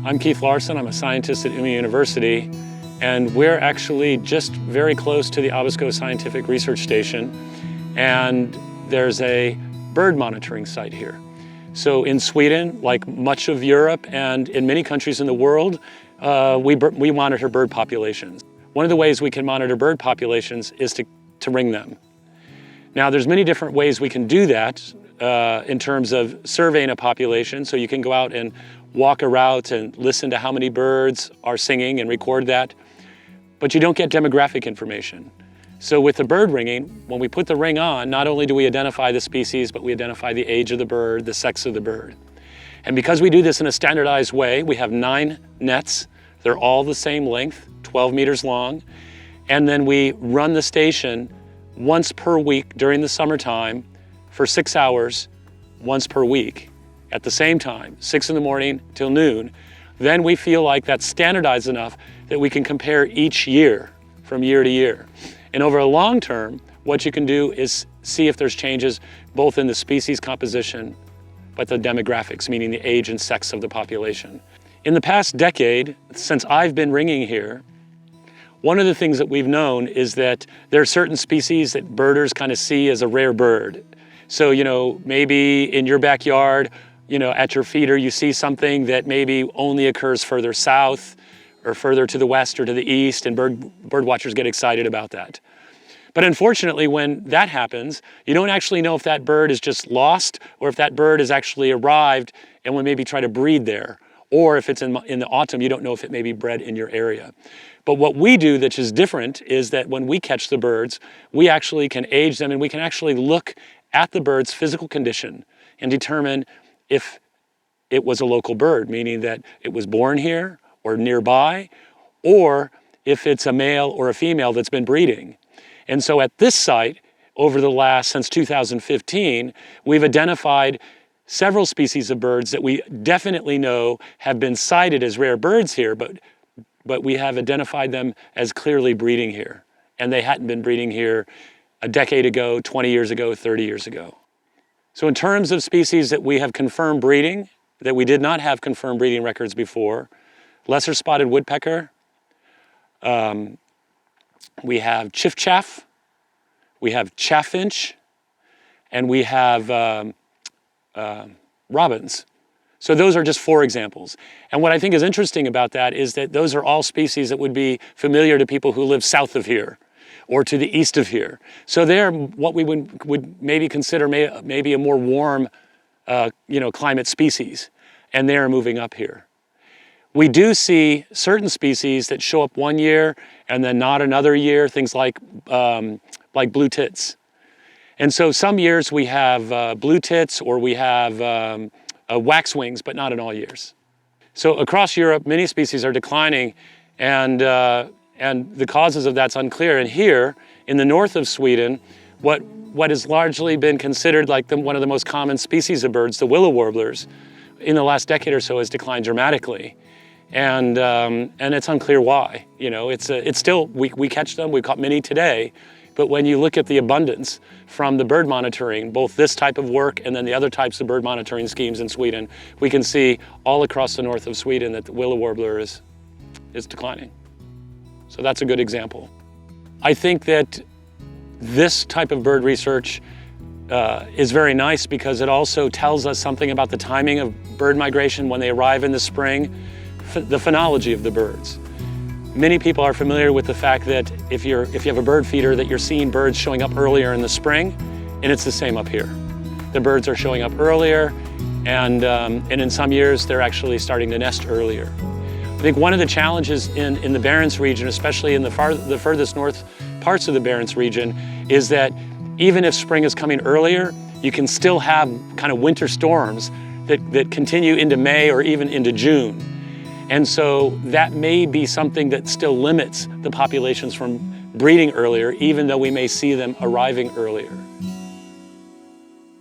I'm Keith Larson. I'm a scientist at Umeå University, and we're actually just very close to the Abisko Scientific Research Station, and there's a bird monitoring site here. So in Sweden, like much of Europe and in many countries in the world, we monitor bird populations. One of the ways we can monitor bird populations is to ring them. Now, there's many different ways we can do that in terms of surveying a population. So you can go out and walk a route and listen to how many birds are singing and record that, but you don't get demographic information. So with the bird ringing, when we put the ring on, not only do we identify the species, but we identify the age of the bird, the sex of the bird. And because we do this in a standardized way, we have 9 nets. They're all the same length, 12 meters long. And then we run the station once per week during the summertime for 6 hours, once per week. At the same time, 6 in the morning till noon. Then we feel like that's standardized enough that we can compare each year from year to year. And over a long term, what you can do is see if there's changes both in the species composition, but the demographics, meaning the age and sex of the population. In the past decade, since I've been ringing here, one of the things that we've known is that there are certain species that birders kind of see as a rare bird. So, maybe in your backyard, at your feeder, you see something that maybe only occurs further south or further to the west or to the east, and bird watchers get excited about that. But unfortunately, when that happens, you don't actually know if that bird is just lost or if that bird has actually arrived and will maybe try to breed there. Or if it's in the autumn, you don't know if it may be bred in your area. But what we do that is different is that when we catch the birds, we actually can age them, and we can actually look at the bird's physical condition and determine if it was a local bird, meaning that it was born here or nearby, or if it's a male or a female that's been breeding. And so at this site, since 2015, we've identified several species of birds that we definitely know have been cited as rare birds here, but we have identified them as clearly breeding here. And they hadn't been breeding here a decade ago, 20 years ago, 30 years ago. So in terms of species that we have confirmed breeding, that we did not have confirmed breeding records before, lesser spotted woodpecker, we have chiffchaff, we have chaffinch, and we have robins. So those are just 4 examples. And what I think is interesting about that is that those are all species that would be familiar to people who live south of here or to the east of here. So they're what we would maybe consider maybe a more warm climate species, and they're moving up here. We do see certain species that show up one year and then not another year, things like blue tits. And so some years we have blue tits or we have waxwings, but not in all years. So across Europe, many species are declining, and the causes of that's unclear. And here in the north of Sweden, what has largely been considered like one of the most common species of birds, the willow warblers, in the last decade or so has declined dramatically. And it's unclear why. It's still, we catch them, we've caught many today, but when you look at the abundance from the bird monitoring, both this type of work and then the other types of bird monitoring schemes in Sweden, we can see all across the north of Sweden that the willow warbler is declining. So that's a good example. I think that this type of bird research is very nice because it also tells us something about the timing of bird migration when they arrive in the spring, the phenology of the birds. Many people are familiar with the fact that if you have a bird feeder, that you're seeing birds showing up earlier in the spring, and it's the same up here. The birds are showing up earlier, and in some years they're actually starting to nest earlier. I think one of the challenges in the Barents region, especially in the furthest north parts of the Barents region, is that even if spring is coming earlier, you can still have kind of winter storms that continue into May or even into June. And so that may be something that still limits the populations from breeding earlier, even though we may see them arriving earlier.